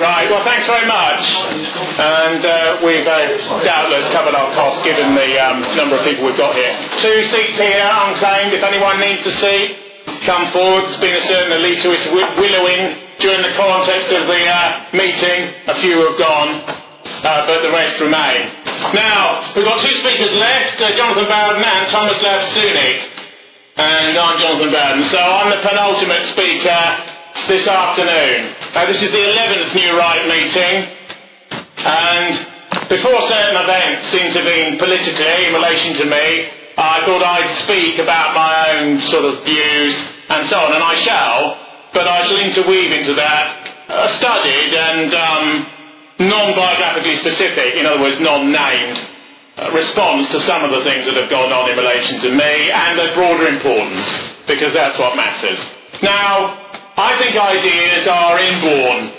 Right, well, thanks very much. And we've doubtless covered our costs given the number of people we've got here. 2 seats here, unclaimed. If anyone needs a seat, come forward. There's been a certain elitist willowing during the context of the meeting. A few have gone, but the rest remain. Now, we've got 2 speakers left, Jonathan Bowden and Thomas Lav-Sunik. And I'm Jonathan Bowden. So I'm the penultimate speaker this afternoon. This is the 11th New Right meeting, and before certain events intervened politically in relation to me, I thought I'd speak about my own sort of views and so on, and I shall, but I shall interweave into that a studied and non-biographically specific, in other words non-named, response to some of the things that have gone on in relation to me and their broader importance, because that's what matters. Now, I think ideas are inborn,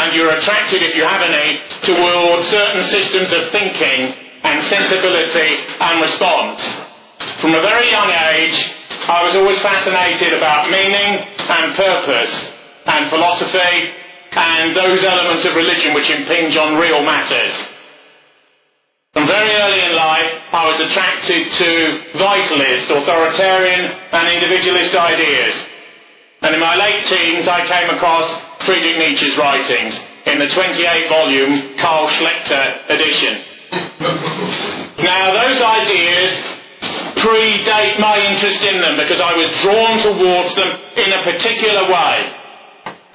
and you're attracted, if you have any, towards certain systems of thinking and sensibility and response. From a very young age, I was always fascinated about meaning and purpose and philosophy and those elements of religion which impinge on real matters. From very early in life, I was attracted to vitalist, authoritarian and individualist ideas. And in my late teens, I came across Friedrich Nietzsche's writings in the 28-volume Carl Schlechter edition. Now, those ideas predate my interest in them because I was drawn towards them in a particular way.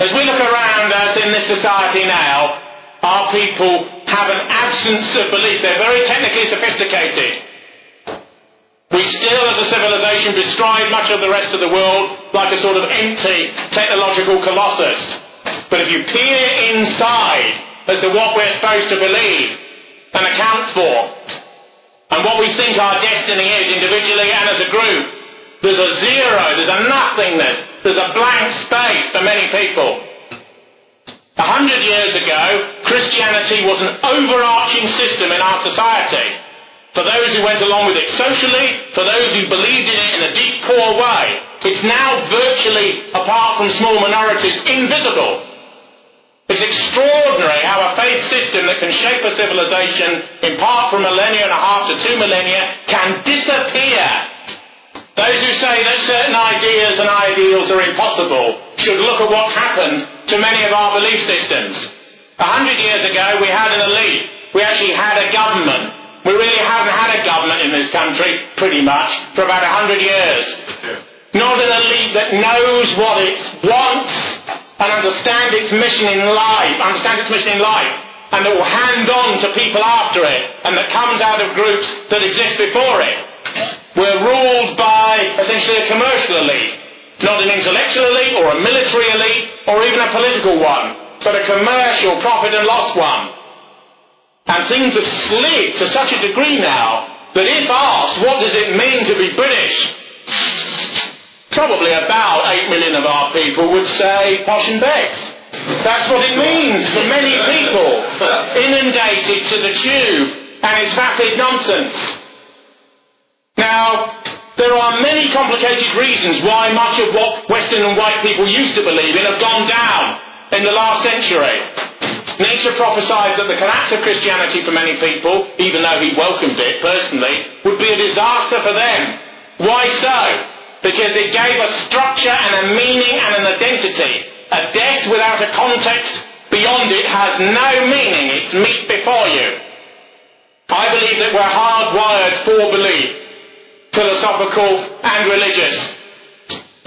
As we look around us in this society now, our people have an absence of belief. They're very technically sophisticated. We still, as a civilization, bestride much of the rest of the world like a sort of empty technological colossus. But if you peer inside as to what we're supposed to believe and account for, and what we think our destiny is individually and as a group, there's a zero, there's a nothingness, there's a blank space for many people. 100 years ago, Christianity was an overarching system in our society. For those who went along with it socially, for those who believed in it in a deep core way, it's now virtually, apart from small minorities, invisible. It's extraordinary how a faith system that can shape a civilization in part from 1.5 millennia to 2 millennia can disappear. Those who say that certain ideas and ideals are impossible should look at what's happened to many of our belief systems. 100 years ago we had an elite. We actually had a government. We really haven't had a government in this country, pretty much, for about 100 years. Not an elite that knows what it wants and understands its mission in life, and that will hand on to people after it, and that comes out of groups that exist before it. We're ruled by, essentially, a commercial elite. Not an intellectual elite, or a military elite, or even a political one, but a commercial profit and loss one. And things have slid to such a degree now that if asked, what does it mean to be British? Probably about 8 million of our people would say posh and becks. That's what it means for many people, inundated to the tube, and it's vapid nonsense. Now, there are many complicated reasons why much of what Western and white people used to believe in have gone down in the last century. Nietzsche prophesied that the collapse of Christianity for many people, even though he welcomed it personally, would be a disaster for them. Why so? Because it gave a structure and a meaning and an identity. A death without a context beyond it has no meaning. It's meat before you. I believe that we're hardwired for belief, philosophical and religious.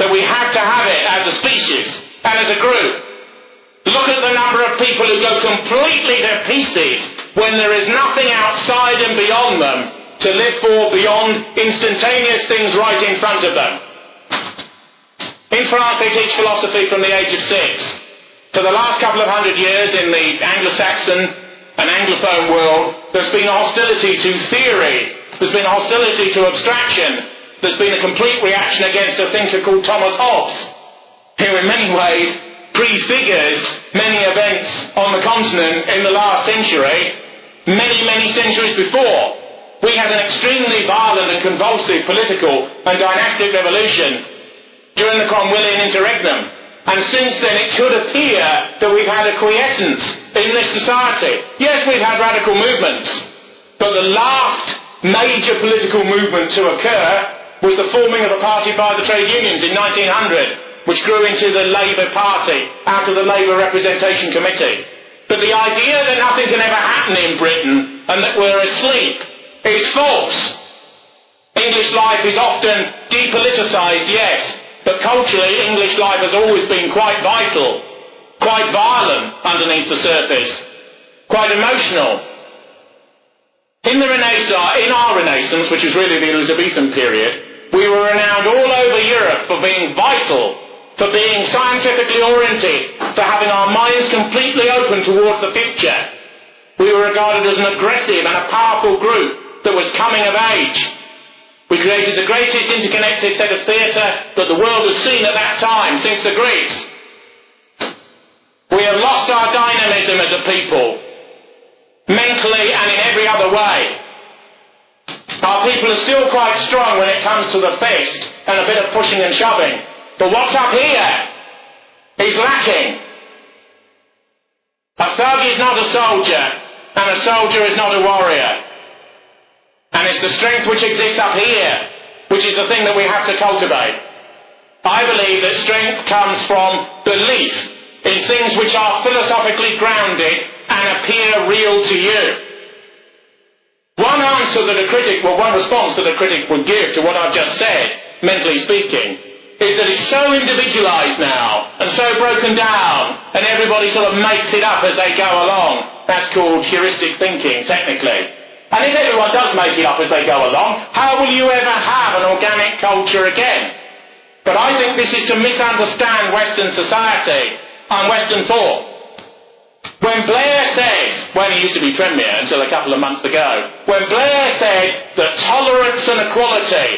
That we have to have it as a species and as a group. Look at the number of people who go completely to pieces when there is nothing outside and beyond them to live for beyond instantaneous things right in front of them. In France they teach philosophy from the age of 6. For the last couple of 100 years in the Anglo-Saxon and Anglophone world, there's been a hostility to theory, there's been a hostility to abstraction, there's been a complete reaction against a thinker called Thomas Hobbes, who in many ways prefigures many events on the continent in the last century, many centuries before. We had an extremely violent and convulsive political and dynastic revolution during the Cromwellian interregnum, And since then it could appear that we've had a quiescence in this society. Yes, we've had radical movements, but the last major political movement to occur was the forming of a party by the trade unions in 1900, which grew into the Labour Party out of the Labour Representation Committee. But the idea that nothing can ever happen in Britain and that we're asleep is false. English life is often depoliticised, yes, but culturally English life has always been quite vital, quite violent underneath the surface, quite emotional. In our Renaissance, which is really the Elizabethan period, we were renowned all over Europe for being vital, for being scientifically oriented, for having our minds completely open towards the future. We were regarded as an aggressive and a powerful group that was coming of age. We created the greatest interconnected set of theatre that the world has seen at that time, since the Greeks. We have lost our dynamism as a people, mentally and in every other way. Our people are still quite strong when it comes to the fist and a bit of pushing and shoving. But what's up here is lacking. A thug is not a soldier, and a soldier is not a warrior. And it's the strength which exists up here, which is the thing that we have to cultivate. I believe that strength comes from belief in things which are philosophically grounded and appear real to you. One response that a critic would give to what I've just said, mentally speaking, is that it's so individualised now, and so broken down, and everybody sort of makes it up as they go along. That's called heuristic thinking, technically. And if everyone does make it up as they go along, how will you ever have an organic culture again? But I think this is to misunderstand Western society and Western thought. When Blair says, when he used to be Premier until a couple of months ago, when Blair said that tolerance and equality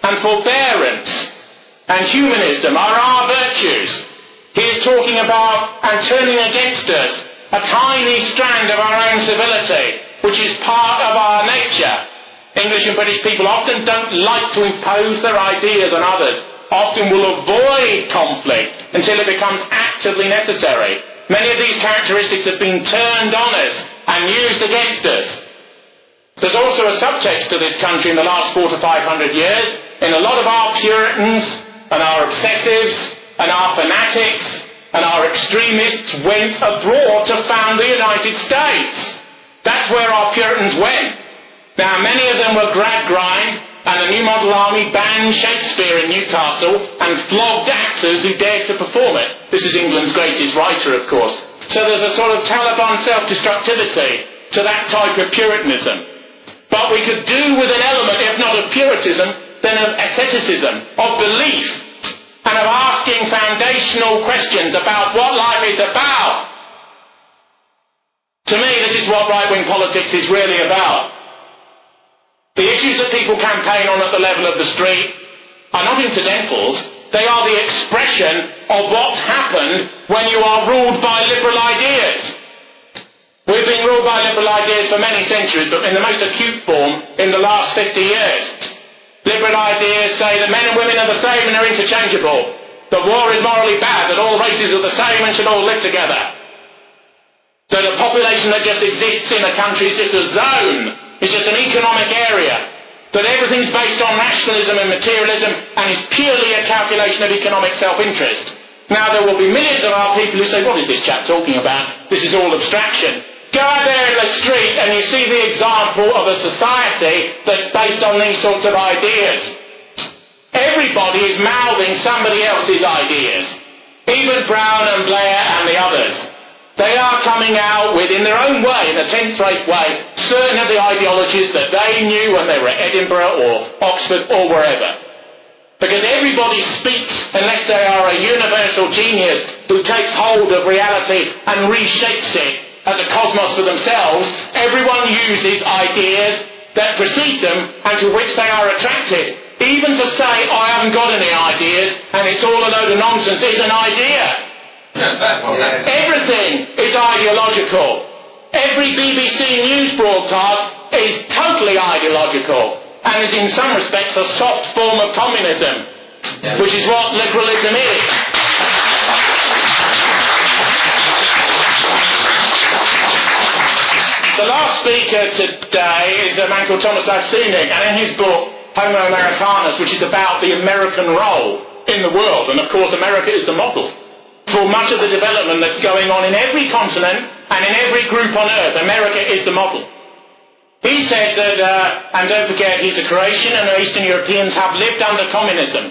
and forbearance and humanism are our virtues, he is talking about and turning against us a tiny strand of our own civility, which is part of our nature. English and British people often don't like to impose their ideas on others, often will avoid conflict until it becomes actively necessary. Many of these characteristics have been turned on us and used against us. There's also a subtext to this country in the last 400 to 500 years, in a lot of our Puritans and our obsessives and our fanatics and our extremists went abroad to found the United States. That's where our Puritans went. Now, many of them were Gradgrind, and the New Model Army banned Shakespeare in Newcastle and flogged actors who dared to perform it. This is England's greatest writer, of course. So there's a sort of Taliban self-destructivity to that type of Puritanism. But we could do with an element, if not of Puritanism, then of asceticism, of belief, and of asking foundational questions about what life is about. To me, this is what right-wing politics is really about. The issues that people campaign on at the level of the street are not incidentals. They are the expression of what's happened when you are ruled by liberal ideas. We've been ruled by liberal ideas for many centuries, but in the most acute form in the last 50 years. Liberal ideas say that men and women are the same and are interchangeable, that war is morally bad, that all races are the same and should all live together, that a population that just exists in a country is just a zone, is just an economic area, that everything's based on rationalism and materialism and is purely a calculation of economic self-interest. Now there will be millions of our people who say, what is this chap talking about? This is all abstraction. Go out there in the street and you see the example of a society that's based on these sorts of ideas. Everybody is mouthing somebody else's ideas. Even Brown and Blair and the others. They are coming out with, in their own way, in a 10th-rate way, certain of the ideologies that they knew when they were at Edinburgh or Oxford or wherever. Because everybody speaks unless they are a universal genius who takes hold of reality and reshapes it as a cosmos for themselves. Everyone uses ideas that precede them and to which they are attracted. Even to say, I haven't got any ideas and it's all a load of nonsense is an idea. Everything is ideological. Every BBC news broadcast is totally ideological and is in some respects a soft form of communism, which is what liberalism is. speaker today is a man called Thomas Lacinic, and in his book, Homo Americanus, which is about the American role in the world, and of course America is the model for much of the development that's going on in every continent and in every group on earth. America is the model. He said that, and don't forget, he's a Croatian, and Eastern Europeans have lived under communism.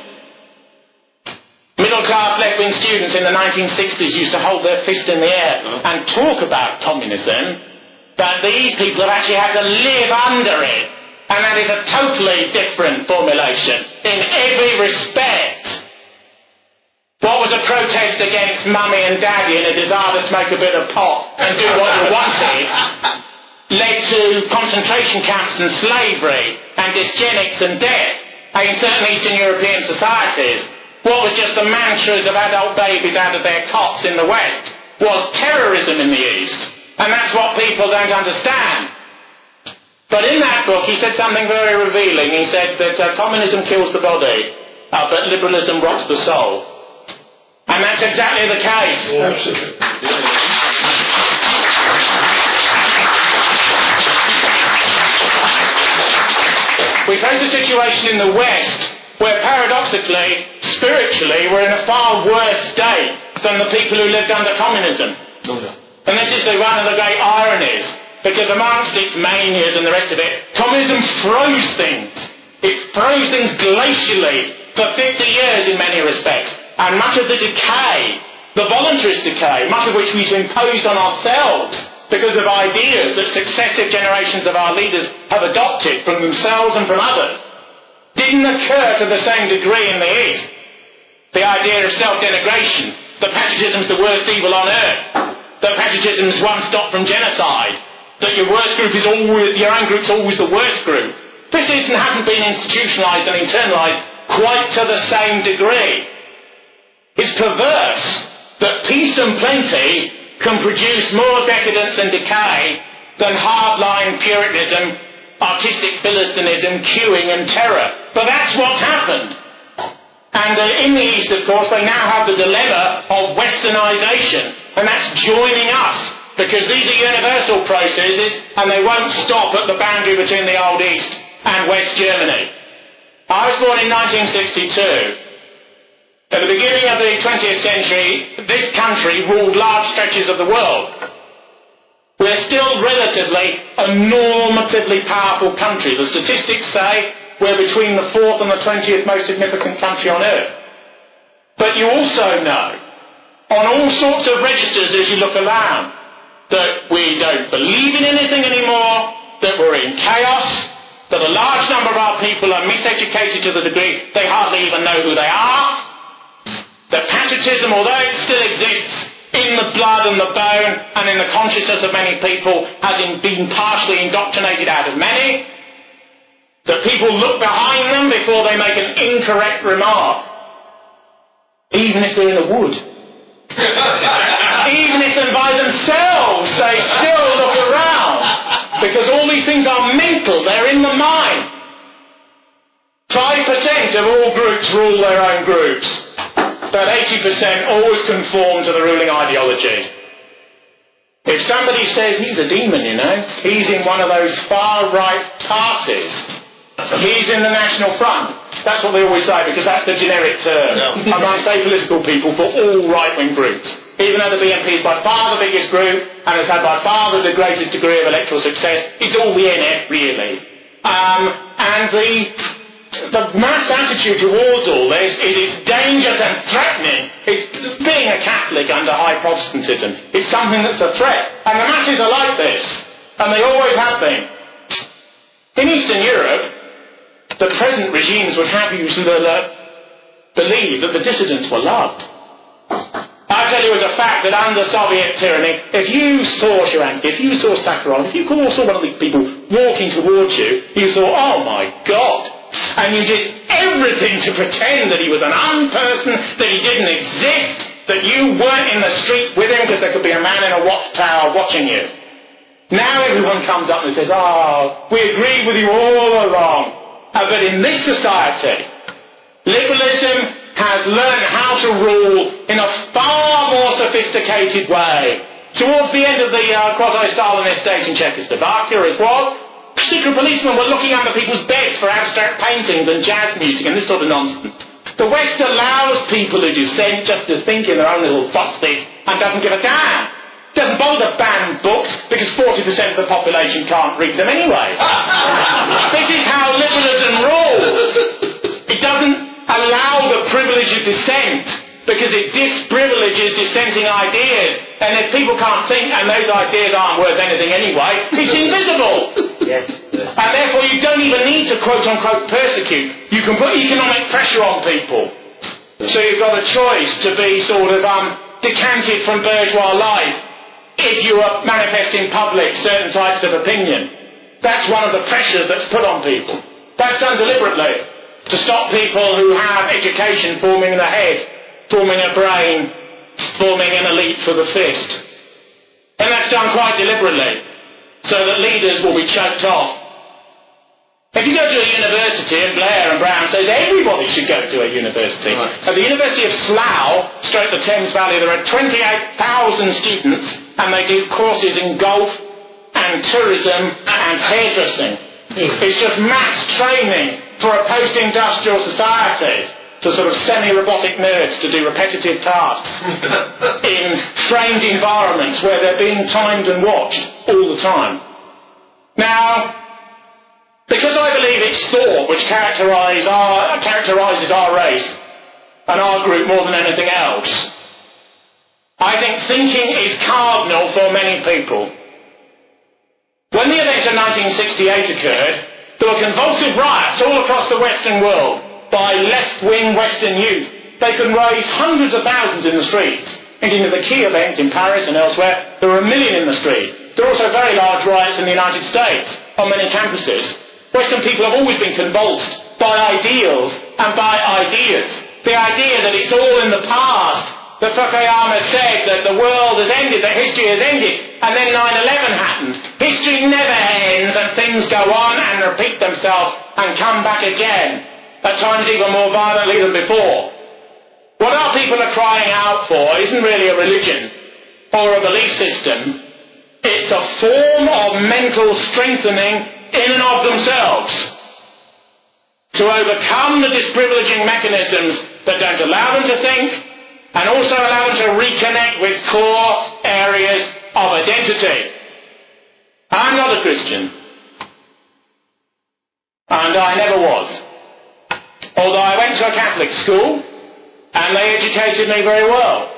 Middle-class left-wing students in the 1960s used to hold their fist in the air and talk about communism, but these people have actually had to live under it, and that is a totally different formulation in every respect. What was a protest against mummy and daddy and a desire to smoke a bit of pot and do what you wanted led to concentration camps and slavery and dysgenics and death. And in certain Eastern European societies, what was just the mantras of adult babies out of their cots in the West was terrorism in the East. And that's what people don't understand. But in that book, he said something very revealing. He said that communism kills the body, but liberalism rots the soul. And that's exactly the case. Yeah, absolutely. We face a situation in the West where paradoxically, spiritually, we're in a far worse state than the people who lived under communism. And this is one of the great ironies, because amongst its manias and the rest of it, communism froze things. It froze things glacially for 50 years in many respects. And much of the decay, the voluntarist decay, much of which we've imposed on ourselves because of ideas that successive generations of our leaders have adopted from themselves and from others, didn't occur to the same degree in the East. The idea of self-denigration, that patriotism's the worst evil on earth, that patriotism's one stop from genocide, that your worst group is always, your own group's always the worst group. This hasn't been institutionalised and internalised quite to the same degree. It's perverse that peace and plenty can produce more decadence and decay than hardline Puritanism, artistic Philistinism, queuing and terror. But that's what's happened. And in the East, of course, they now have the dilemma of westernisation, and that's joining us, because these are universal processes, and they won't stop at the boundary between the old East and West Germany. I was born in 1962. At the beginning of the 20th century, this country ruled large stretches of the world. We're still relatively a normatively powerful country. The statistics say we're between the 4th and the 20th most significant country on earth. But you also know, on all sorts of registers as you look around, that we don't believe in anything anymore, that we're in chaos, that a large number of our people are miseducated to the degree they hardly even know who they are, that patriotism, although it still exists in the blood and the bone and in the consciousness of many people, has been partially indoctrinated out of many, that people look behind them before they make an incorrect remark, even if they're in the wood. Even if they're by themselves, they still look around, because all these things are mental, they're in the mind. 5% of all groups rule their own groups, but 80% always conform to the ruling ideology. If somebody says he's a demon, you know, he's in one of those far-right parties, he's in the National Front. That's what they always say, because that's the generic term amongst apolitical people for all right-wing groups. Even though the BNP is by far the biggest group and has had by far the greatest degree of electoral success, it's all the NF, really. And the mass attitude towards all this is it's dangerous and threatening. It's being a Catholic under high Protestantism. It's something that's a threat. And the masses are like this. And they always have been. In Eastern Europe, the present regimes would have you to believe that the dissidents were loved. I tell you as a fact that under Soviet tyranny, if you saw Sharansky, if you saw Sakharov, if you saw one of these people walking towards you, you thought, oh my God. And you did everything to pretend that he was an unperson, that he didn't exist, that you weren't in the street with him because there could be a man in a watchtower watching you. Now everyone comes up and says, oh, we agree with you all along. But in this society, liberalism has learned how to rule in a far more sophisticated way Towards the end of the quasi-Stalinist stage in Czechoslovakia, as was, secret policemen were looking under people's beds for abstract paintings and jazz music and this sort of nonsense. The West allows people who dissent just to think in their own little boxes and doesn't give a damn. Doesn't bother to ban books because 40% of the population can't read them anyway. This is how liberalism rules. It doesn't allow the privilege of dissent because it disprivileges dissenting ideas. And if people can't think and those ideas aren't worth anything anyway, it's invisible. Yes. And therefore you don't even need to quote-unquote persecute. You can put economic pressure on people. So you've got a choice to be sort of decanted from bourgeois life if you are manifesting in public certain types of opinion. That's one of the pressures that's put on people. That's done deliberately to stop people who have education forming the head, forming a brain, forming an elite for the fist. And that's done quite deliberately, so that leaders will be choked off. If you go to a university, and Blair and Brown says everybody should go to a university. Right. At the University of Slough, straight the Thames Valley, there are 28,000 students, and they do courses in golf and tourism and hairdressing. It's just mass training for a post-industrial society, for sort of semi-robotic nerds to do repetitive tasks in framed environments where they're being timed and watched all the time. Now, because I believe it's thought which characterises our race and our group more than anything else, I think thinking is cardinal for many people. When the events of 1968 occurred, there were convulsive riots all across the Western world by left-wing Western youth. They could raise hundreds of thousands in the streets. Indeed, at the key events in Paris and elsewhere, there were 1 million in the street. There are also very large riots in the United States on many campuses. Western people have always been convulsed by ideals and by ideas. The idea that it's all in the past, that Fukuyama said that the world has ended, that history has ended, and then 9/11 happened. History never ends, and things go on and repeat themselves and come back again, at times even more violently than before. What our people are crying out for isn't really a religion or a belief system. It's a form of mental strengthening in and of themselves to overcome the disprivileging mechanisms that don't allow them to think and also allow them to reconnect with core areas of identity. I'm not a Christian, and I never was. Although I went to a Catholic school, and they educated me very well.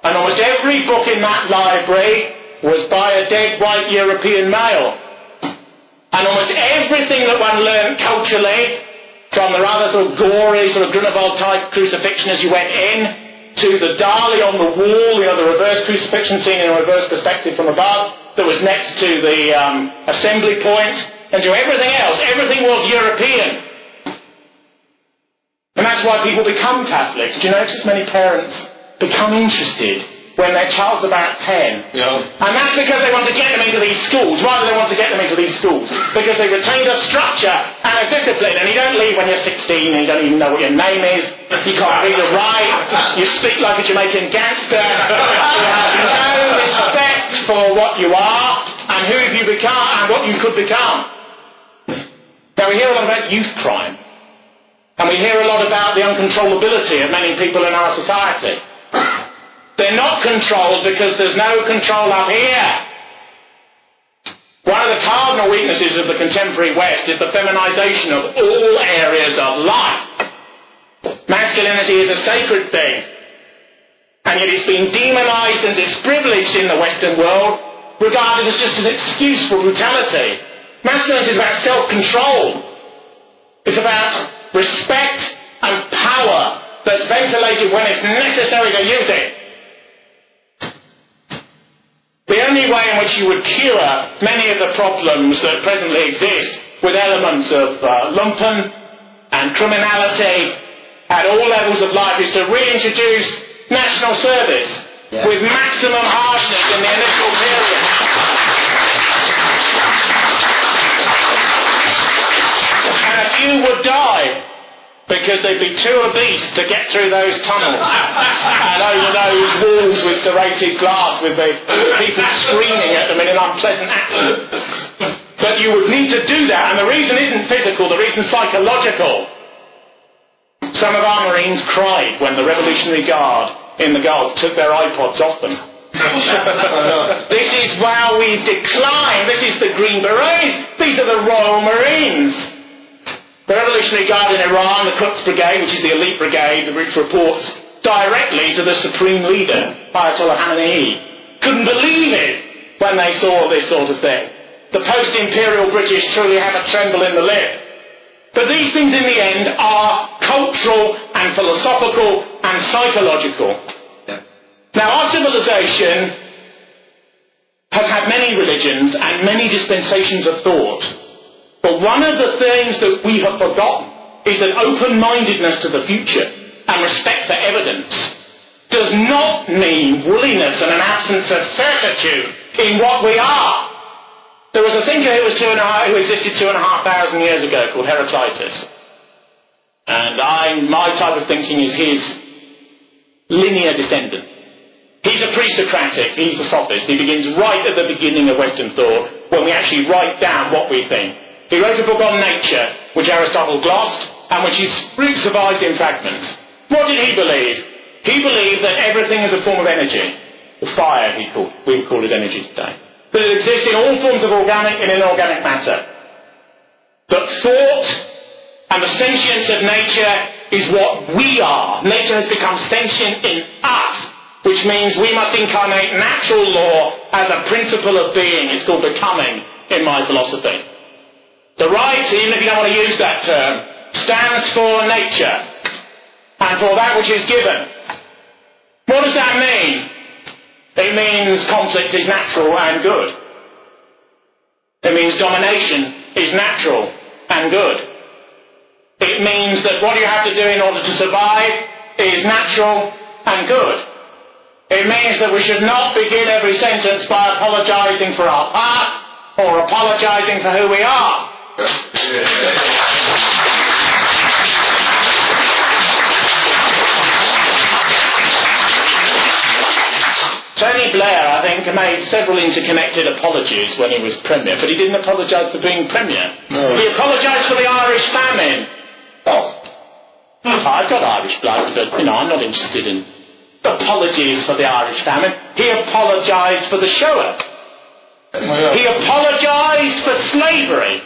And almost every book in that library was by a dead white European male. And almost everything that one learned culturally, from the rather sort of gory, sort of Grunewald-type crucifixion as you went in, to the Dali on the wall, you know, the reverse crucifixion seen in a reverse perspective from above, that was next to the assembly point, and to everything else, everything was European. And that's why people become Catholics. Do you notice many parents become interested when their child's about 10? Yeah. And that's because they want to get them into these schools. Why do they want to get them into these schools? Because they retained a structure and a discipline, and you don't leave when you're 16 and you don't even know what your name is, you can't read or write, you speak like a Jamaican gangster, you have no respect for what you are and who you become and what you could become. Now we hear a lot about youth crime, and we hear a lot about the uncontrollability of many people in our society. They're not controlled because there's no control up here. One of the cardinal weaknesses of the contemporary West is the feminization of all areas of life. Masculinity is a sacred thing, and yet it's been demonized and disprivileged in the Western world, regarded as just an excuse for brutality. Masculinity is about self-control. It's about respect and power that's ventilated when it's necessary to use it. The only way in which you would cure many of the problems that presently exist with elements of lumpen and criminality at all levels of life is to reintroduce national service with maximum harshness in the initial period. And a few would die, because they'd be too obese to get through those tunnels and over those walls with serrated glass with the people screaming at them in an unpleasant accent. But you would need to do that, and the reason isn't physical, the reason's psychological. Some of our Marines cried when the Revolutionary Guard in the Gulf took their iPods off them. This is how we've declined. This is the Green Berets. These are the Royal Marines. The Revolutionary Guard in Iran, the Quds Brigade, which is the elite brigade, which reports directly to the Supreme Leader, Ayatollah Khamenei, couldn't believe it when they saw this sort of thing. The post-imperial British truly have a tremble in the lip. But these things in the end are cultural and philosophical and psychological. Now, our civilization has had many religions and many dispensations of thought. But one of the things that we have forgotten is that open-mindedness to the future and respect for evidence does not mean woolliness and an absence of certitude in what we are. There was a thinker who existed 2,500 years ago called Heraclitus. And my type of thinking is his linear descendant. He's a pre-Socratic, he's a sophist. He begins right at the beginning of Western thought, when we actually write down what we think. He wrote a book on nature, which Aristotle glossed, and which survives in fragments. What did he believe? He believed that everything is a form of energy. The fire, we would call it energy today. That it exists in all forms of organic and inorganic matter. That thought and the sentience of nature is what we are. Nature has become sentient in us, which means we must incarnate natural law as a principle of being. It's called becoming in my philosophy. The right, even if you don't want to use that term, stands for nature and for that which is given. What does that mean? It means conflict is natural and good. It means domination is natural and good. It means that what you have to do in order to survive is natural and good. It means that we should not begin every sentence by apologising for our past or apologising for who we are. Tony Blair, I think, made several interconnected apologies when he was Premier, but he didn't apologise for being Premier. No. He apologised for the Irish famine. Oh, I've got Irish blood, but, I'm not interested in apologies for the Irish famine. He apologised for the Shoah. He apologised for slavery.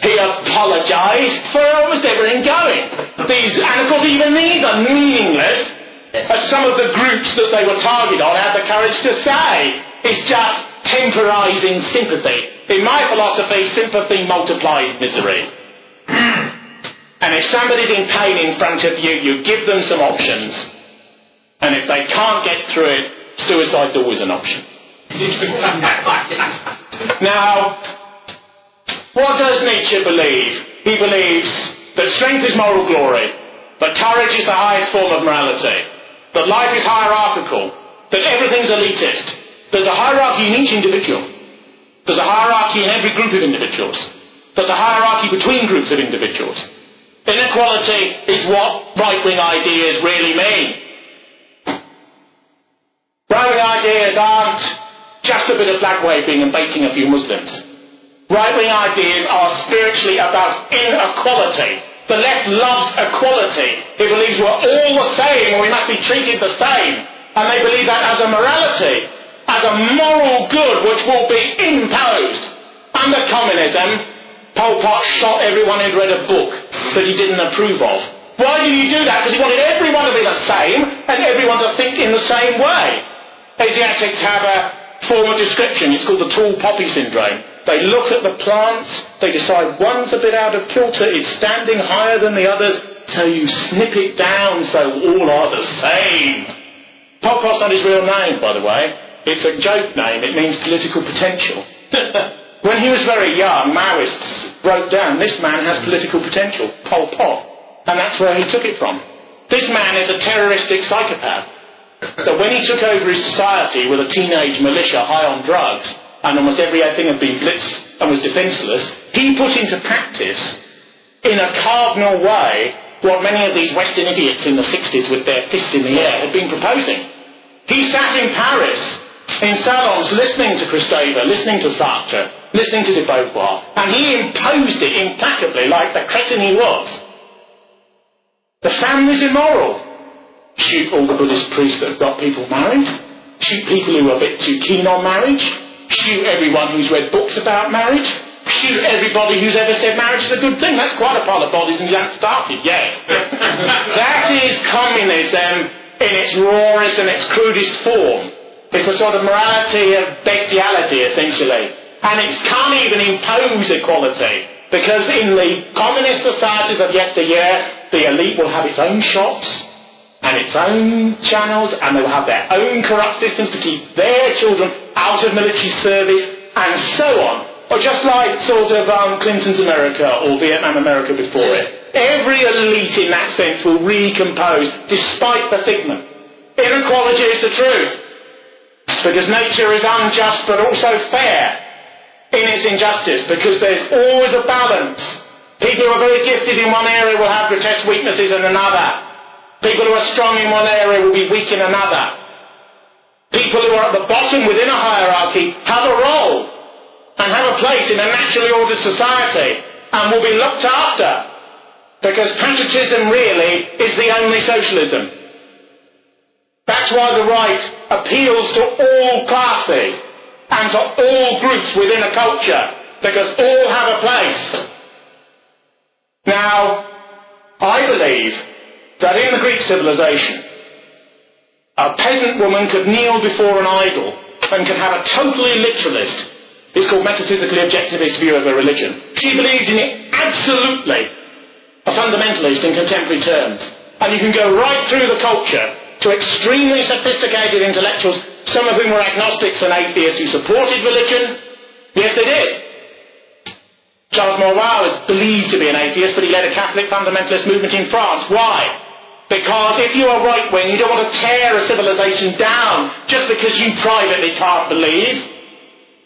He apologised for almost everything going. And of course even these are meaningless, as some of the groups that they were targeted on had the courage to say. It's just temporising sympathy. In my philosophy, sympathy multiplies misery. And if somebody's in pain in front of you, you give them some options. And if they can't get through it, suicide's always an option. Now, what does Nietzsche believe? He believes that strength is moral glory, that courage is the highest form of morality, that life is hierarchical, that everything's elitist. There's a hierarchy in each individual. There's a hierarchy in every group of individuals. There's a hierarchy between groups of individuals. Inequality is what right-wing ideas really mean. Right-wing ideas aren't just a bit of flag waving and baiting a few Muslims. Right-wing ideas are spiritually about inequality. The left loves equality. It believes we're all the same and we must be treated the same. And they believe that as a morality, as a moral good which will be imposed. Under communism, Pol Pot shot everyone who'd read a book that he didn't approve of. Why did he do that? Because he wanted everyone to be the same and everyone to think in the same way. Asiatics have a form of description. It's called the tall poppy syndrome. They look at the plants, they decide one's a bit out of kilter, it's standing higher than the others, so you snip it down so all are the same. Pol Pot's not his real name, by the way. It's a joke name. It means political potential. When he was very young, Maoists wrote down, this man has political potential, Pol Pot. And that's where he took it from. This man is a terroristic psychopath. That when he took over his society with a teenage militia high on drugs, and almost everything had been blitzed and was defenceless, he put into practice, in a cardinal way, what many of these Western idiots in the 60s with their fist in the air had been proposing. He sat in Paris, in salons, listening to Christophe, listening to Sartre, listening to de Beauvoir, and he imposed it implacably like the cretin he was. The family's immoral. Shoot all the Buddhist priests that have got people married. Shoot people who are a bit too keen on marriage. Shoot everyone who's read books about marriage. Shoot everybody who's ever said marriage is a good thing. That's quite a pile of bodies and you haven't started yet. That is communism in its rawest and its crudest form. It's a sort of morality of bestiality, essentially. And it can't even impose equality, because in the communist societies of yesteryear, the elite will have its own shops, and its own channels, and they will have their own corrupt systems to keep their children out of military service, and so on. Or just like sort of Clinton's America, or Vietnam America before it. Every elite in that sense will recompose, despite the figment. Inequality is the truth. Because nature is unjust but also fair in its injustice, because there's always a balance. People who are very gifted in one area will have grotesque weaknesses in another. People who are strong in one area will be weak in another. People who are at the bottom within a hierarchy have a role and have a place in a naturally ordered society and will be looked after, because patriotism really is the only socialism. That's why the right appeals to all classes and to all groups within a culture, because all have a place. Now, I believe that in the Greek civilization, a peasant woman could kneel before an idol and could have a totally literalist, it's called metaphysically objectivist view of a religion. She believed in it absolutely, a fundamentalist in contemporary terms. And you can go right through the culture to extremely sophisticated intellectuals, some of whom were agnostics and atheists who supported religion. Yes, they did. Charles Maurras was believed to be an atheist, but he led a Catholic fundamentalist movement in France. Why? Because if you are right-wing, you don't want to tear a civilization down just because you privately can't believe.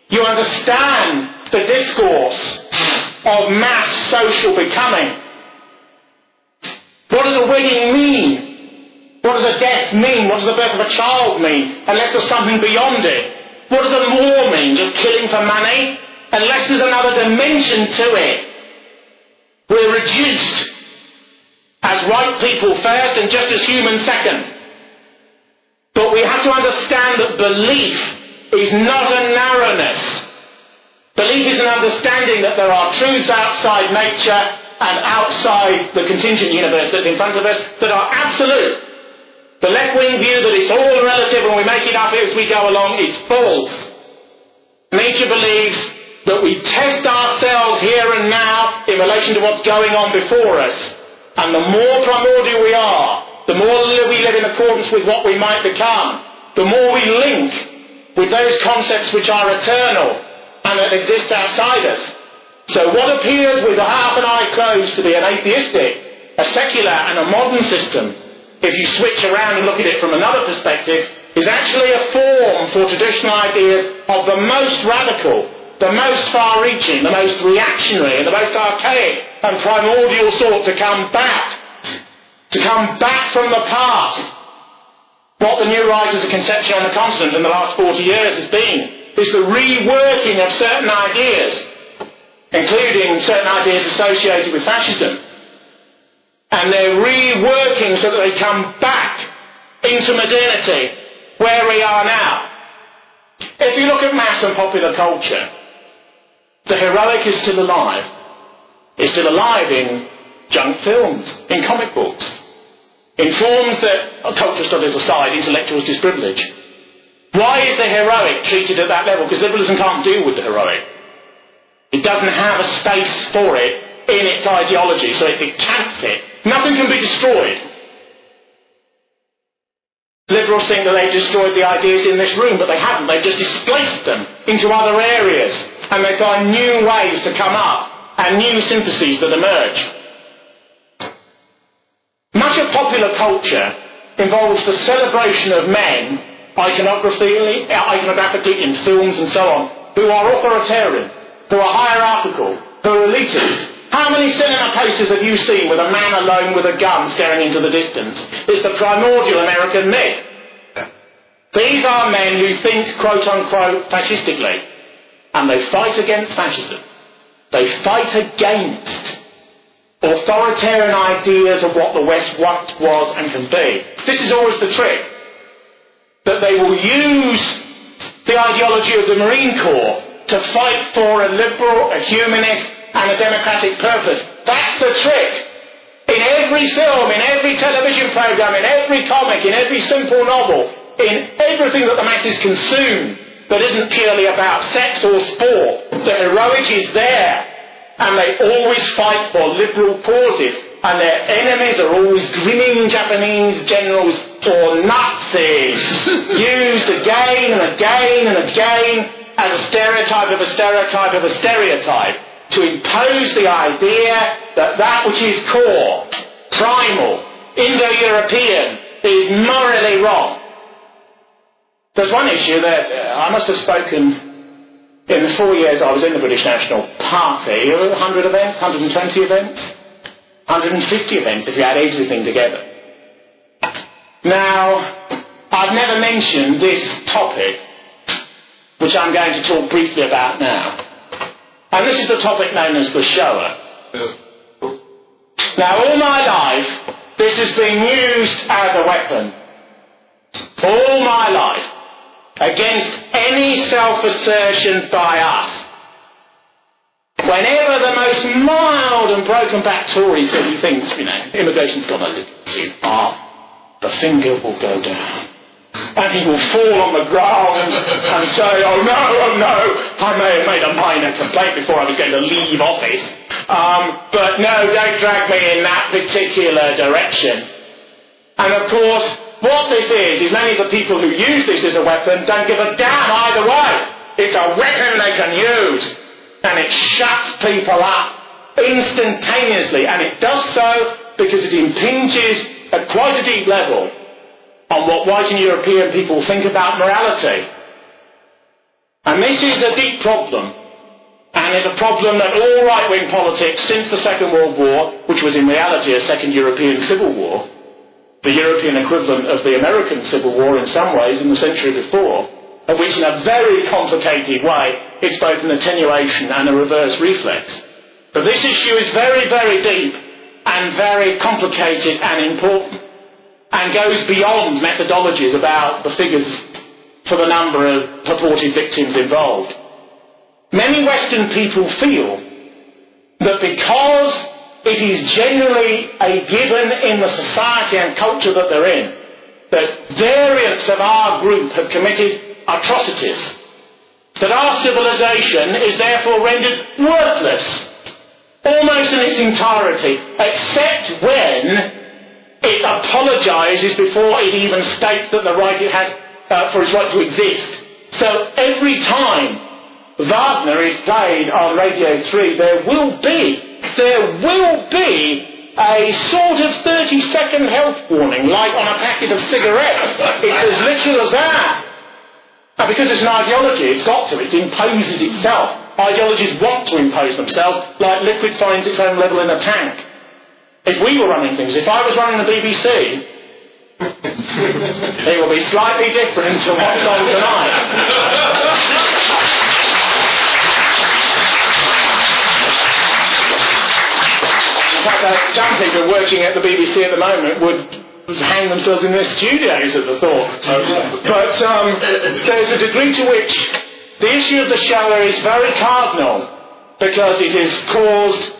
You understand the discourse of mass social becoming. What does a wedding mean? What does a death mean? What does the birth of a child mean? Unless there's something beyond it. What does a war mean? Just killing for money? Unless there's another dimension to it. We're reduced as right people first and just as human second. But we have to understand that belief is not a narrowness. Belief is an understanding that there are truths outside nature and outside the contingent universe that's in front of us that are absolute. The left-wing view that it's all relative and we make it up as we go along is false. Nature believes that we test ourselves here and now in relation to what's going on before us. And the more primordial we are, the more we live in accordance with what we might become, the more we link with those concepts which are eternal and that exist outside us. So what appears with half an eye closed to be an atheistic, a secular and a modern system, if you switch around and look at it from another perspective, is actually a form for traditional ideas of the most radical, the most far-reaching, the most reactionary, and the most archaic and primordial sort to come back from the past. What the New Right as a conception on the continent in the last 40 years has been is the reworking of certain ideas, including certain ideas associated with fascism. And they're reworking so that they come back into modernity, where we are now. If you look at mass and popular culture, the heroic is still alive. It's still alive in junk films, in comic books, in forms that, cultural studies aside, intellectuals disprivilege. Why is the heroic treated at that level? Because liberalism can't deal with the heroic. It doesn't have a space for it in its ideology, so it decants it. Nothing can be destroyed. Liberals think that they've destroyed the ideas in this room, but they haven't. They've just displaced them into other areas, and they find new ways to come up, and new syntheses that emerge. Much of popular culture involves the celebration of men, iconographically in films and so on, who are authoritarian, who are hierarchical, who are elitist, How many cinema posters have you seen with a man alone with a gun staring into the distance? It's the primordial American myth. These are men who think, quote-unquote, fascistically, and they fight against fascism. They fight against authoritarian ideas of what the West once was and can be. This is always the trick, that they will use the ideology of the Marine Corps to fight for a liberal, a humanist, and a democratic purpose. That's the trick. In every film, in every television program, in every comic, in every simple novel, in everything that the masses consume that isn't purely about sex or sport, the heroic is there. And they always fight for liberal causes, and their enemies are always grinning Japanese generals or Nazis, used again and again and again as a stereotype of a stereotype of a stereotype, to impose the idea that that which is core, primal, Indo-European is morally wrong. There's one issue that I must have spoken in the 4 years I was in the British National Party, 100 events, 120 events, 150 events if you add everything together. Now, I've never mentioned this topic, which I'm going to talk briefly about now. And this is the topic known as the shower. Now, all my life, this has been used as a weapon. All my life. Against any self-assertion by us. Whenever the most mild and broken-backed Tory says he thinks, immigration's gone a little too far, the finger will go down. And he will fall on the ground and say, oh no, I may have made a minor complaint before I was going to leave office. But no, don't drag me in that particular direction. And of course, what this is many of the people who use this as a weapon don't give a damn either way. It's a weapon they can use. And it shuts people up instantaneously. And it does so because it impinges at quite a deep level on what white and European people think about morality. And this is a deep problem. And it's a problem that all right-wing politics since the Second World War, which was in reality a second European Civil War, the European equivalent of the American Civil War in some ways in the century before, of which in a very complicated way it's both an attenuation and a reverse reflex. But this issue is very, very deep and very complicated and important, and goes beyond methodologies about the figures for the number of purported victims involved. Many Western people feel that because it is generally a given in the society and culture that they're in, that variants of our group have committed atrocities, that our civilization is therefore rendered worthless, almost in its entirety, except when it apologises before it even states that the right it has for its right to exist. So every time Wagner is played on Radio 3, there will be a sort of 30-second health warning, like on a packet of cigarettes. It's as literal as that. And because it's an ideology, it's got to, it imposes itself. Ideologies want to impose themselves, like liquid finds its own level in a tank. If we were running things, if I was running the BBC, it will be slightly different to what's on tonight. Some people working at the BBC at the moment would hang themselves in their studios at the thought. But there's a degree to which the issue of the shower is very cardinal, because it has caused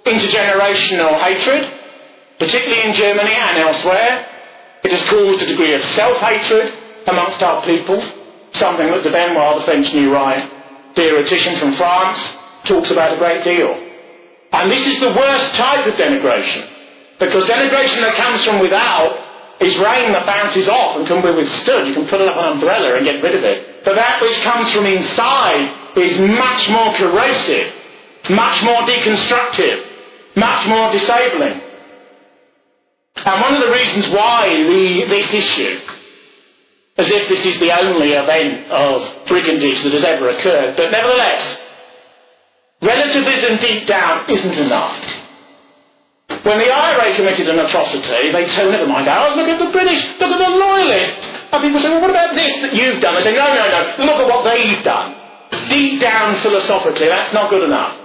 intergenerational hatred, particularly in Germany and elsewhere. It has caused a degree of self-hatred amongst our people, something that de Benoit, the French new right theoretician from France, talks about a great deal. And this is the worst type of denigration, because denigration that comes from without is rain that bounces off and can be withstood. You can put it up an umbrella and get rid of it. But that which comes from inside is much more corrosive, much more deconstructive, much more disabling. And one of the reasons why this issue, as if this is the only event of brigandage that has ever occurred, but nevertheless, relativism deep down isn't enough. When the IRA committed an atrocity, they say, never mind ours, look at the British, look at the loyalists. And people say, well, what about this that you've done? They say, no, look at what they've done. Deep down philosophically, that's not good enough.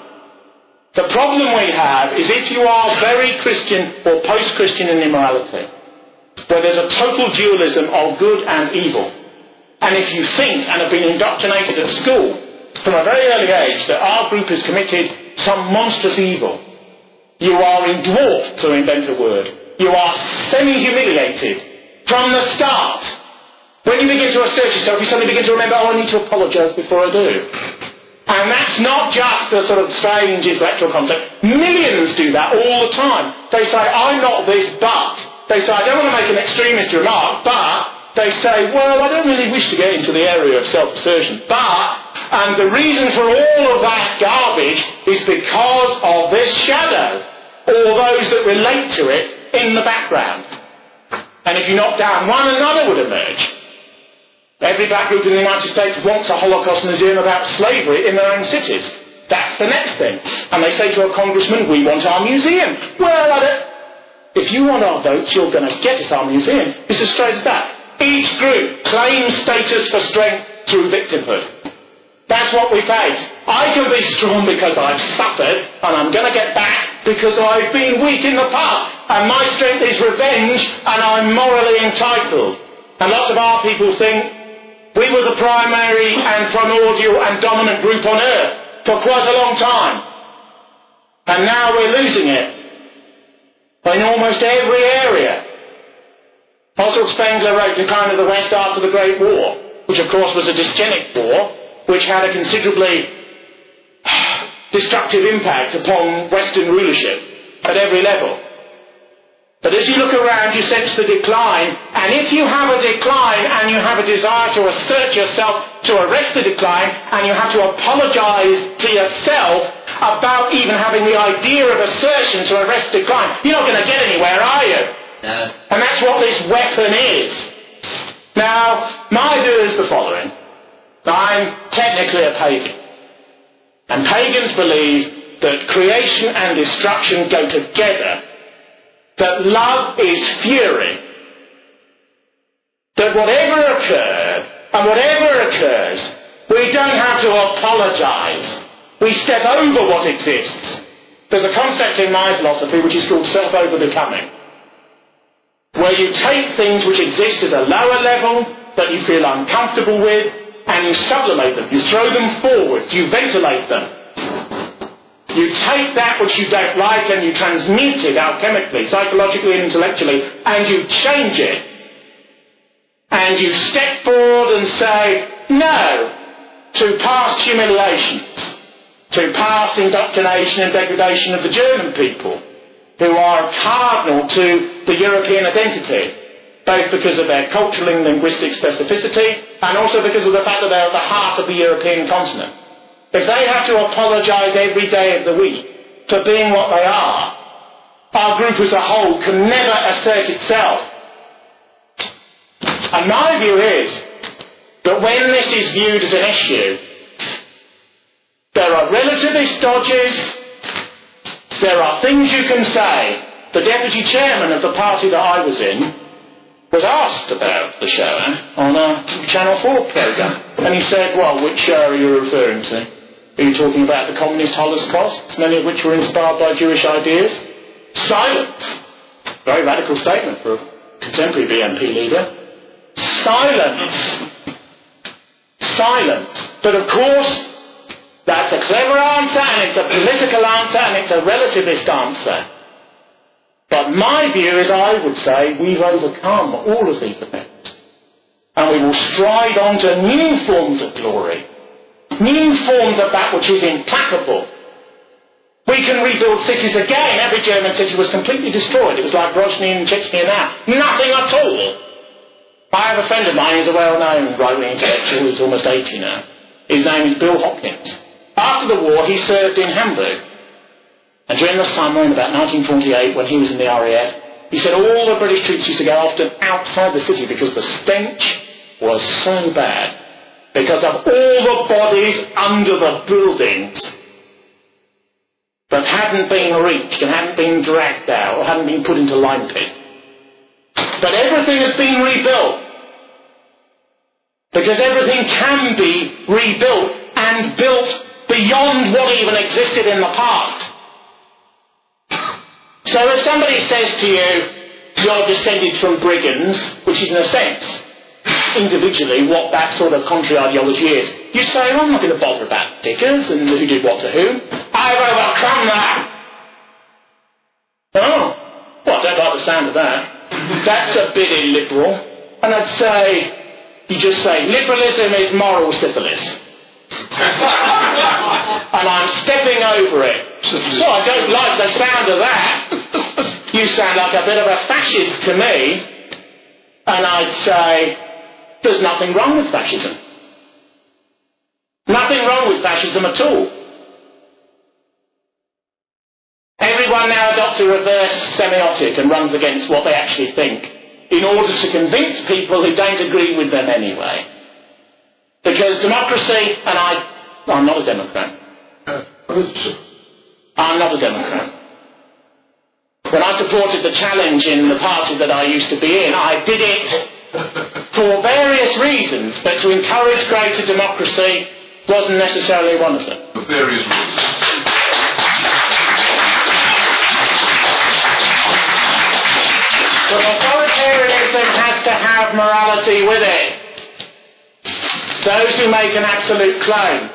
The problem we have is if you are very Christian or post-Christian in immorality, where there's a total dualism of good and evil, and if you think and have been indoctrinated at school from a very early age that our group has committed some monstrous evil, you are dwarfed, to invent a word. You are semi-humiliated from the start. When you begin to assert yourself, you suddenly begin to remember, oh, I need to apologise before I do. And that's not just a sort of strange intellectual concept. Millions do that all the time. They say, I'm not this, but. They say, I don't want to make an extremist remark, but. They say, well, I don't really wish to get into the area of self-assertion, but. And the reason for all of that garbage is because of this shadow, or those that relate to it in the background. And if you knock down one, another would emerge. Every black group in the United States wants a Holocaust museum about slavery in their own cities. That's the next thing. And they say to a congressman, we want our museum. Well, if you want our votes, you're going to get us our museum. It's as straight as that. Each group claims status for strength through victimhood. That's what we face. I can be strong because I've suffered, and I'm going to get back because I've been weak in the past. And my strength is revenge, and I'm morally entitled. And lots of our people think we were the primary and primordial and dominant group on earth for quite a long time. And now we're losing it in almost every area. Otto Spengler wrote Decline of the West after the Great War, which of course was a dysgenic war, which had a considerably destructive impact upon Western rulership at every level. But as you look around, you sense the decline, and if you have a decline and you have a desire to assert yourself to arrest the decline, and you have to apologise to yourself about even having the idea of assertion to arrest decline, you're not going to get anywhere, are you? No. And that's what this weapon is. Now, my view is the following. I'm technically a pagan. And pagans believe that creation and destruction go together. That love is fury. That whatever occurred, and whatever occurs, we don't have to apologise. We step over what exists. There's a concept in my philosophy which is called self-overbecoming, where you take things which exist at a lower level that you feel uncomfortable with, and you sublimate them, you throw them forward, you ventilate them. You take that which you don't like and you transmute it alchemically, psychologically and intellectually, and you change it. And you step forward and say no to past humiliations, to past indoctrination and degradation of the German people, who are cardinal to the European identity, both because of their cultural and linguistic specificity, and also because of the fact that they're at the heart of the European continent. If they have to apologise every day of the week for being what they are, our group as a whole can never assert itself. And my view is that when this is viewed as an issue, there are relativist dodges, there are things you can say. The deputy chairman of the party that I was in was asked about the show on a Channel 4 programme. And he said, well, which show are you referring to? Are you talking about the communist holocausts, many of which were inspired by Jewish ideas? Silence. Very radical statement for a contemporary BNP leader. Silence. Silence. But of course, that's a clever answer, and it's a political answer, and it's a relativist answer. But my view is, I would say, we've overcome all of these effects. And we will stride on to new forms of glory. New forms of that which is implacable. We can rebuild cities again. Every German city was completely destroyed. It was like Grozny and Chechnya now. Nothing at all. I have a friend of mine who's a well-known right-wing intellectual who's almost 80 now. His name is Bill Hopkins. After the war, he served in Hamburg. And during the summer in about 1948, when he was in the RAF, he said all the British troops used to go often outside the city because the stench was so bad. Because of all the bodies under the buildings. that hadn't been reached and hadn't been dragged out or hadn't been put into lime pit. But everything has been rebuilt. Because everything can be rebuilt and built beyond what even existed in the past. So if somebody says to you, you're descended from brigands, which is in a sense, individually, what that sort of contrary ideology is, you say, well, I'm not going to bother about diggers and who did what to whom. I've overcome that. Oh, well, I don't like the sound of that. That's a bit illiberal. And I'd say, you just say, liberalism is moral syphilis. And I'm stepping over it. Well, I don't like the sound of that. You sound like a bit of a fascist to me. And I'd say, there's nothing wrong with fascism. Nothing wrong with fascism at all. Everyone now adopts a reverse semiotic and runs against what they actually think in order to convince people who don't agree with them anyway. Because democracy, and I'm not a Democrat. I'm not a Democrat. When I supported the challenge in the party that I used to be in, I did it for various reasons, but to encourage greater democracy wasn't necessarily one of them. For various reasons. But authoritarianism has to have morality with it. Those who make an absolute claim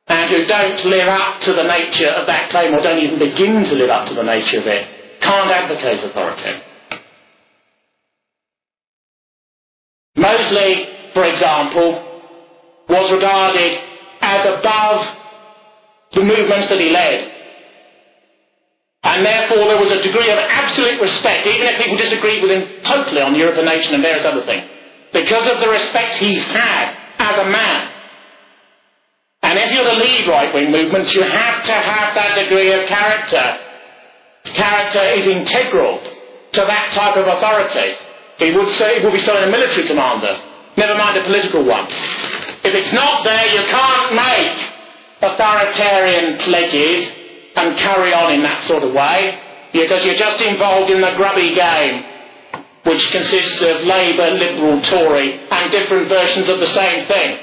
and who don't live up to the nature of that claim or don't even begin to live up to the nature of it can't advocate authority. Mosley, for example, was regarded as above the movements that he led. And therefore there was a degree of absolute respect, even if people disagreed with him totally on Europe and Nation and various other things, because of the respect he had as a man. And if you're to lead right-wing movements, you have to have that degree of character. Character is integral to that type of authority. It would be so in a military commander, never mind a political one. If it's not there, you can't make authoritarian pledges and carry on in that sort of way, because you're just involved in the grubby game, which consists of Labour, Liberal, Tory, and different versions of the same thing.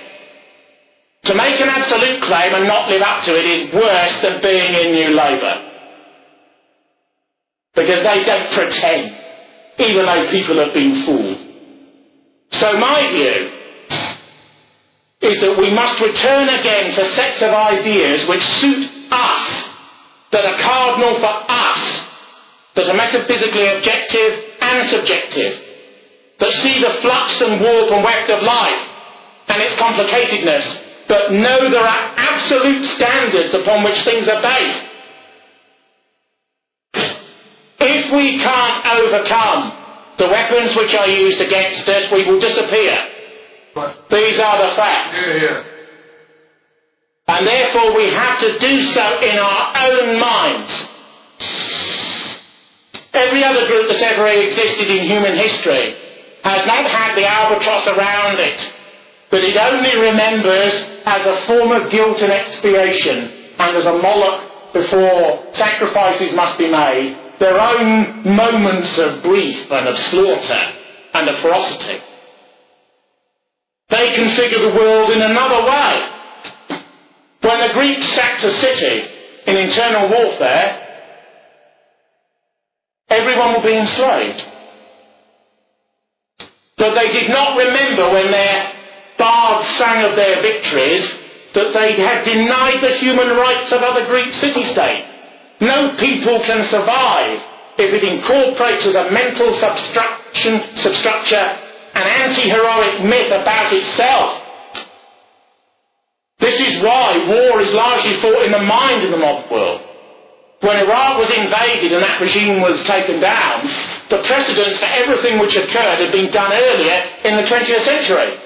To make an absolute claim and not live up to it is worse than being in New Labour. Because they don't pretend, even though people have been fooled. So my view is that we must return again to sets of ideas which suit us, that are cardinal for us, that are metaphysically objective and subjective, that see the flux and warp and weft of life and its complicatedness, but know there are absolute standards upon which things are based. If we can't overcome the weapons which are used against us, we will disappear. Right. These are the facts. Yeah. And therefore we have to do so in our own minds. Every other group that's ever existed in human history has not had the albatross around it, but it only remembers as a form of guilt and expiation, and as a Moloch before sacrifices must be made, their own moments of grief and of slaughter and of ferocity. They configure the world in another way. When the Greeks sacked a city in internal warfare, everyone would be enslaved. But they did not remember when their bards sang of their victories that they had denied the human rights of other Greek city-states. No people can survive if it incorporates as a mental substructure an anti-heroic myth about itself. This is why war is largely fought in the mind of the modern world. When Iraq was invaded and that regime was taken down, the precedents for everything which occurred had been done earlier in the 20th century.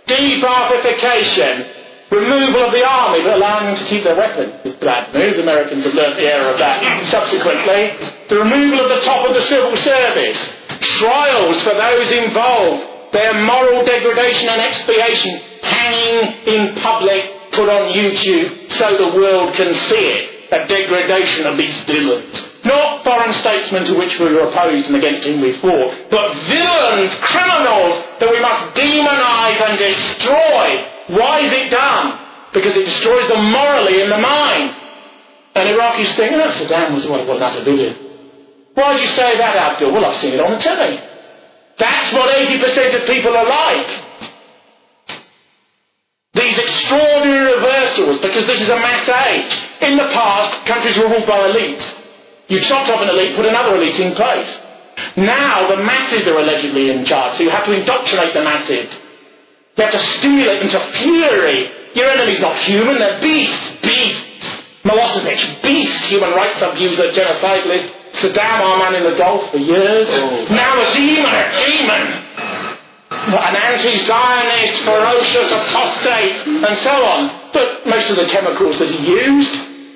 Debarfification, removal of the army but allowing them to keep their weapons. It's bad news. Americans have learnt the error of that subsequently. The removal of the top of the civil service. Trials for those involved. Their moral degradation and expiation hanging in public, put on YouTube so the world can see it a degradation of these villains. Not foreign statesmen to which we were opposed and against whom we fought, but villains, criminals that we must demonise and destroy. Why is it done? Because it destroys them morally in the mind. And Iraqis think, oh, Saddam was what nothing to do with it. Why do you say that, Abdul? Well, I've seen it on the telly. That's what 80% of people are like. These extraordinary reversals, because this is a mass age. In the past, countries were ruled by elites. You chopped off an elite, put another elite in place. Now the masses are allegedly in charge, so you have to indoctrinate the masses. You have to stimulate them to fury. Your enemy's not human, they're beasts. Milosevic, beast, human rights abuser, genocidalist. Saddam, our man in the Gulf for years. Now a demon. An anti-Zionist, ferocious apostate, and so on. But most of the chemicals that he used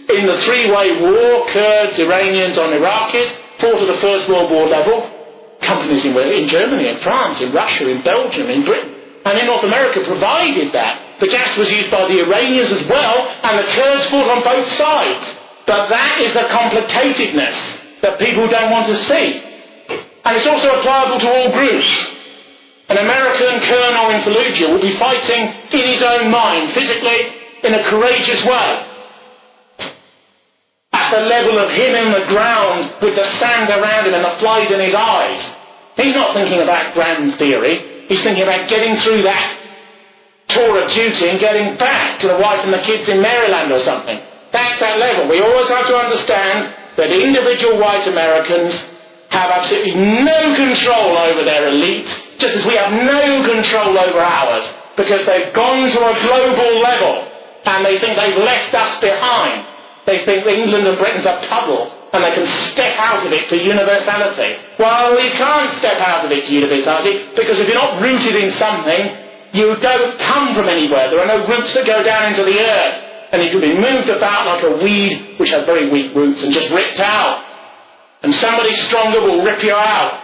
in the three-way war, Kurds, Iranians on Iraqis, fought at the First World War level. Companies in Germany, in France, in Russia, in Belgium, in Britain, and in North America provided that. The gas was used by the Iranians as well, and the Kurds fought on both sides. But that is the complicatedness that people don't want to see. And it's also applicable to all groups. An American colonel in Fallujah will be fighting in his own mind, physically, in a courageous way. At the level of him in the ground, with the sand around him and the flies in his eyes. He's not thinking about grand theory. He's thinking about getting through that tour of duty and getting back to the wife and the kids in Maryland or something. That's that level. We always have to understand that individual white Americans have absolutely no control over their elites, just as we have no control over ours, because they've gone to a global level and they think they've left us behind. They think England and Britain's a puddle and they can step out of it to universality. Well, you can't step out of it to universality, because if you're not rooted in something, you don't come from anywhere. There are no roots that go down into the earth. And you can be moved about like a weed which has very weak roots and just ripped out. And somebody stronger will rip you out.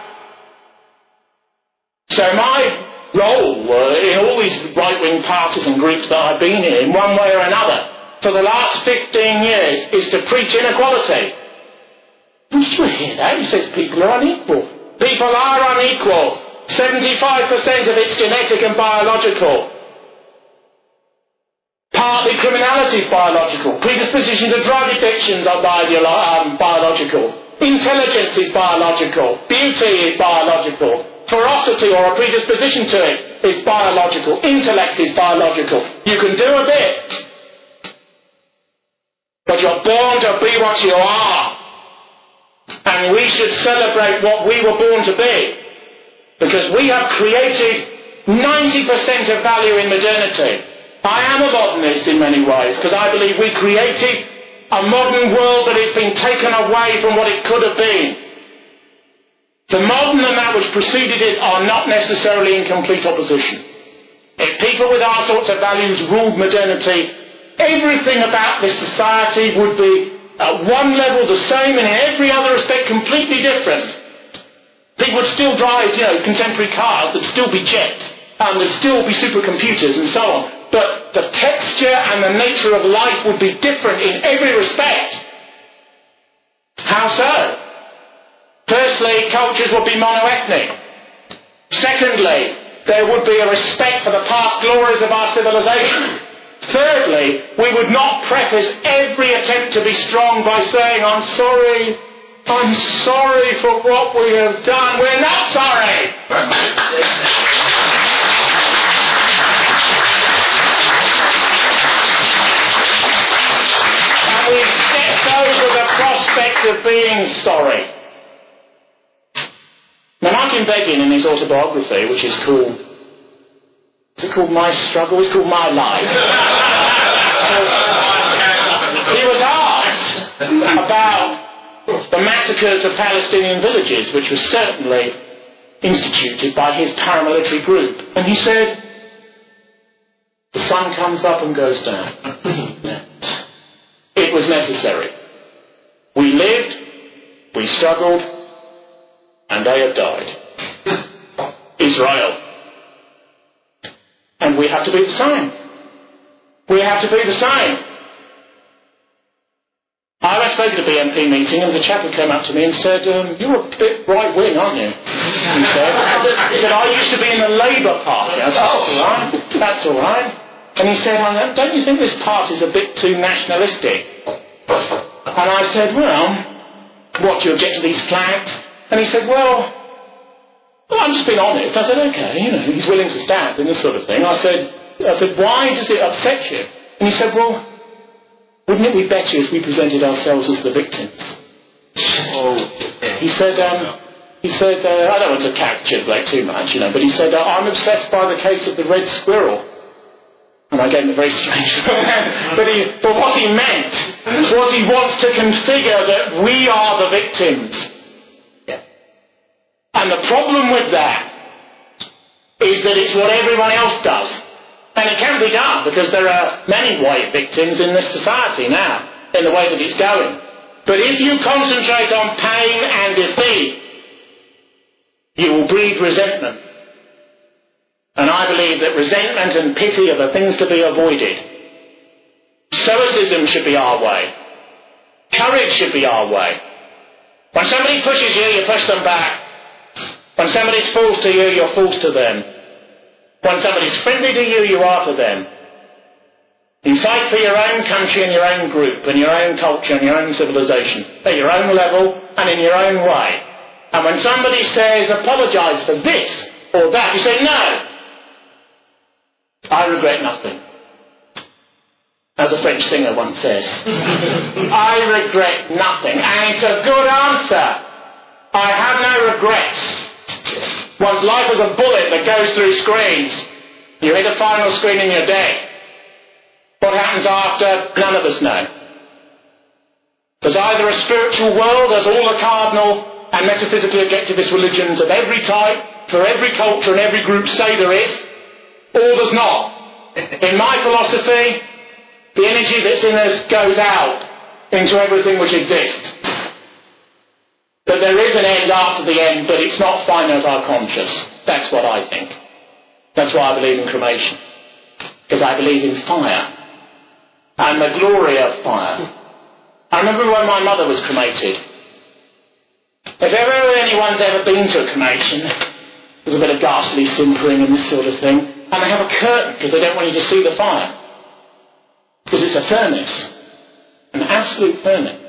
So my role in all these right-wing parties and groups that I've been in one way or another, for the last 15 years, is to preach inequality. Did you hear that? He says people are unequal. People are unequal. 75% of it's genetic and biological. Partly criminality is biological. Predisposition to drug addictions are biological. Intelligence is biological. Beauty is biological. Ferocity or a predisposition to it is biological. Intellect is biological. You can do a bit, but you're born to be what you are. And we should celebrate what we were born to be, because we have created 90% of value in modernity. I am a modernist in many ways, because I believe we created a modern world that has been taken away from what it could have been. The modern and that which preceded it are not necessarily in complete opposition. If people with our sorts of values ruled modernity, everything about this society would be at one level the same and in every other respect completely different. People would still drive, contemporary cars, there'd still be jets, and there'd still be supercomputers and so on. But the texture and the nature of life would be different in every respect. How so? Firstly, cultures would be monoethnic. Secondly, there would be a respect for the past glories of our civilization. Thirdly, we would not preface every attempt to be strong by saying, I'm sorry for what we have done. We're not sorry! And we stepped over the prospect of being sorry. Now, Martin Begin, in his autobiography, which is called, My Struggle? It's called My Life. He was asked about the massacres of Palestinian villages, which was certainly instituted by his paramilitary group. And he said, the sun comes up and goes down. It was necessary. We lived, we struggled, and they have died. Israel. And we have to be the same. We have to be the same. I spoke at a BNP meeting, and the chap who came up to me and said, "You're a bit right-wing, aren't you?" He said, "I used to be in the Labour Party." I said, "Oh, all right, that's all right." And he said, "Don't you think this party's a bit too nationalistic?" And I said, "Well, what, do you object to these flags?" And he said, well, I'm just being honest. I said, "Okay, you know, he's willing to stand in this sort of thing." I said, "Why does it upset you?" And he said, "Well, wouldn't it be better if we presented ourselves as the victims?" He said, I don't want to caricature the bloke too much, you know, but he said, "I'm obsessed by the case of the red squirrel." And I gave him a very strange look. But what he meant was he wants to configure that we are the victims. Yeah. And the problem with that is that it's what everyone else does. And it can be done, because there are many white victims in this society now, in the way that it's going. But if you concentrate on pain and defeat, you will breed resentment. And I believe that resentment and pity are the things to be avoided. Stoicism should be our way. Courage should be our way. When somebody pushes you, you push them back. When somebody's false to you, you're false to them. When somebody's friendly to you, you are to them. You fight for your own country and your own group and your own culture and your own civilization at your own level and in your own way. And when somebody says, "Apologise for this or that," you say, "No, I regret nothing." As a French singer once said, "I regret nothing." And it's a good answer. I have no regrets. One's life is a bullet that goes through screens. You hit a final screen and you're dead. What happens after? None of us know. There's either a spiritual world, as all the cardinal and metaphysically objectivist religions of every type, for every culture and every group say there is, or there's not. In my philosophy, the energy that's in us goes out into everything which exists. But there is an end after the end, but it's not finite or conscious. That's what I think. That's why I believe in cremation. Because I believe in fire. And the glory of fire. I remember when my mother was cremated. If anyone's ever been to a cremation, there's a bit of ghastly simpering and this sort of thing. And they have a curtain because they don't want you to see the fire. Because it's a furnace. An absolute furnace.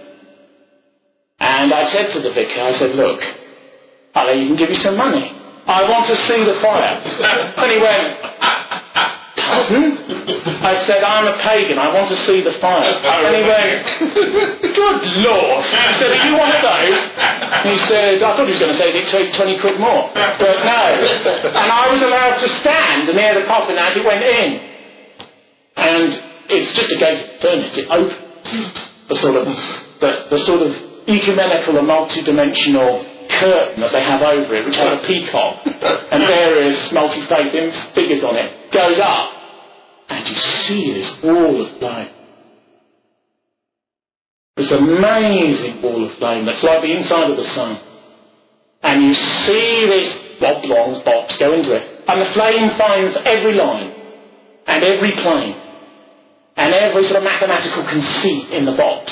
And I said to the vicar, I said, "Look, I'll even give you some money. I want to see the fire." And he went, "Pardon?" I said, "I'm a pagan, I want to see the fire." And he went, "Good Lord." I said, "Are you one of those?" And he said, I thought he was going to say, "Is it 20 quid more?" But no. And I was allowed to stand and hear the coffin as it went in. And it's just a gated furnace. It opens the sort of ecumenical and multi-dimensional curtain that they have over it, which has a peacock and various multi-faith figures on it, goes up, and you see this wall of flame. This amazing wall of flame that's like the inside of the sun. And you see this oblong box go into it, and the flame finds every line, and every plane, and every sort of mathematical conceit in the box.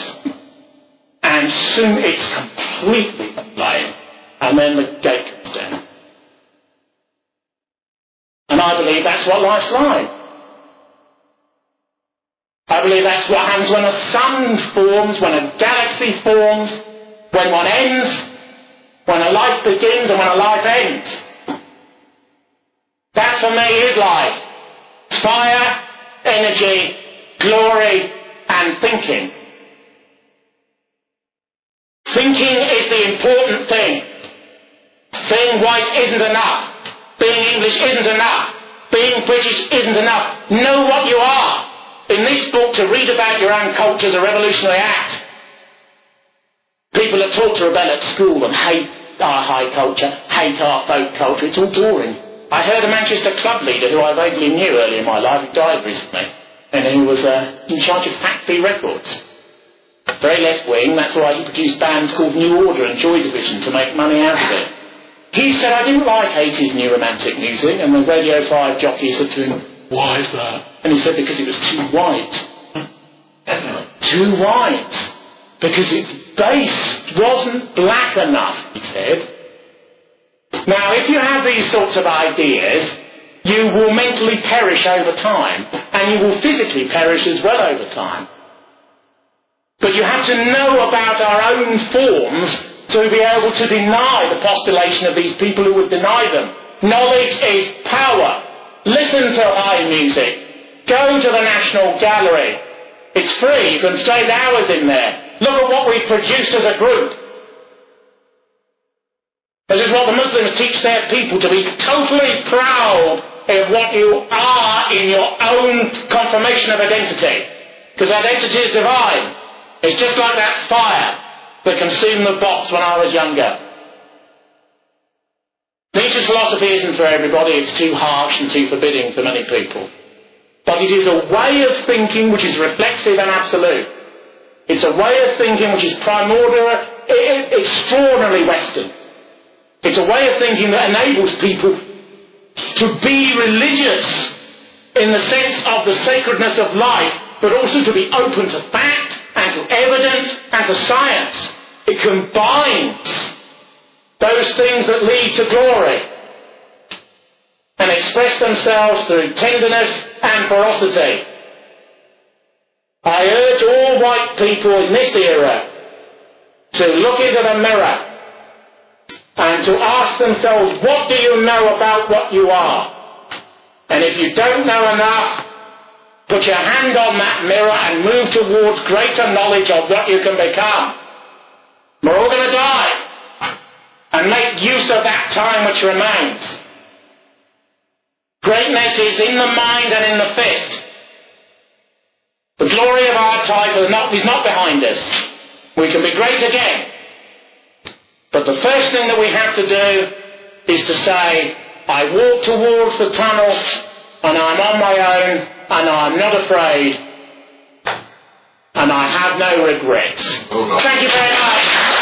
And soon it's completely aflame, and then the gate comes down. And I believe that's what life's like. I believe that's what happens when a sun forms, when a galaxy forms, when one ends, when a life begins and when a life ends. That for me is life. Fire, energy, glory, and thinking. Thinking is the important thing. Being white isn't enough. Being English isn't enough. Being British isn't enough. Know what you are. In this book, to read about your own culture is a revolutionary act. People are taught to rebel at school and hate our high culture, hate our folk culture. It's all boring. I heard a Manchester club leader who I vaguely knew early in my life, who died recently, and who was in charge of Factory Records. Very left-wing, that's why he produced bands called New Order and Joy Division to make money out of it. He said, "I didn't like 80s new romantic music," and the Radio 5 jockey said to him, "Why is that?" And he said, "Because it was too white." Too white. because its base wasn't black enough, he said. Now, if you have these sorts of ideas, you will mentally perish over time, and you will physically perish as well over time. But you have to know about our own forms to be able to deny the postulation of these people who would deny them. Knowledge is power. Listen to high music. Go to the National Gallery. It's free. You can spend hours in there. Look at what we've produced as a group. This is what the Muslims teach their people, to be totally proud of what you are in your own confirmation of identity. Because identity is divine. It's just like that fire that consumed the box when I was younger. Nietzsche's philosophy isn't for everybody. It's too harsh and too forbidding for many people. But it is a way of thinking which is reflexive and absolute. It's a way of thinking which is primordial, extraordinarily Western. It's a way of thinking that enables people to be religious in the sense of the sacredness of life, but also to be open to fact and to evidence and to science. It combines those things that lead to glory and express themselves through tenderness and ferocity. I urge all white people in this era to look into the mirror and to ask themselves, what do you know about what you are? And if you don't know enough, put your hand on that mirror and move towards greater knowledge of what you can become. We're all going to die. And make use of that time which remains. Greatness is in the mind and in the fist. The glory of our type is not behind us. We can be great again. But the first thing that we have to do is to say, I walk towards the tunnel and I'm on my own and I'm not afraid and I have no regrets. Thank you very much.